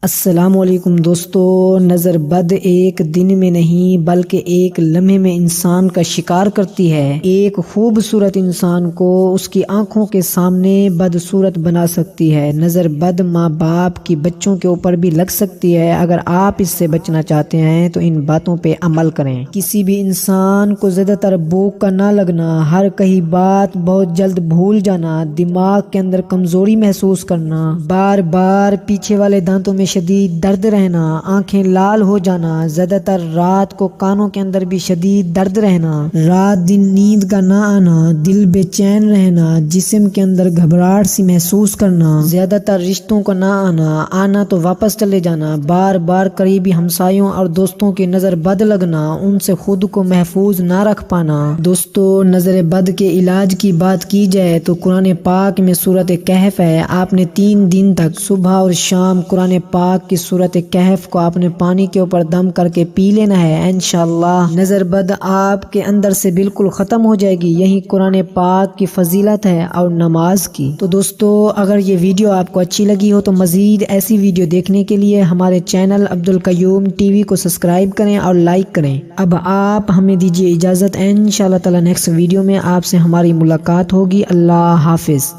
السلام علیکم دوستو، نظر بد ایک دن میں نہیں بلکہ ایک لمحے میں انسان کا شکار کرتی ہے۔ ایک خوبصورت انسان کو اس کی آنکھوں کے سامنے بدصورت بنا سکتی ہے۔ نظر بد ماں باپ کی بچوں کے اوپر بھی لگ سکتی ہے۔ اگر آپ اس سے بچنا چاہتے ہیں تو ان باتوں پہ عمل کریں۔ کسی بھی انسان کو زیادہ تر بھوک کا نہ لگنا، ہر کہی بات بہت جلد بھول جانا، دماغ کے اندر کمزوری محسوس کرنا، بار بار پیچھے والے دانتوں میں شدید درد رہنا، آنکھیں لال ہو جانا، زیادہ تر رات کو کانوں کے اندر بھی شدید درد رہنا، رات دن نیند کا نہ آنا، دل بے چین رہنا، جسم کے اندر گھبراہٹ سی محسوس کرنا، زیادہ تر رشتوں کا نہ آنا تو واپس چلے جانا، بار بار قریبی ہمسایوں اور دوستوں کی نظر بد لگنا، ان سے خود کو محفوظ نہ رکھ پانا۔ دوستو، نظر بد کے علاج کی بات کی جائے تو قرآن پاک میں سورۃ کہف ہے۔ آپ نے 3 دن تک صبح اور شام قرآن پاک کی سورۃ کہف کو آپ نے پانی کے اوپر دم کر کے پی لینا ہے۔ انشاءاللہ نظر بد آپ کے اندر سے بالکل ختم ہو جائے گی۔ یہی قرآن پاک کی فضیلت ہے اور نماز کی۔ تو دوستو، اگر یہ ویڈیو آپ کو اچھی لگی ہو تو مزید ایسی ویڈیو دیکھنے کے لیے ہمارے چینل عبدالقیوم ٹی وی کو سبسکرائب کریں اور لائک کریں۔ اب آپ ہمیں دیجیے اجازت، انشاءاللہ تعالی نیکسٹ ویڈیو میں آپ سے ہماری ملاقات ہوگی۔ اللہ حافظ۔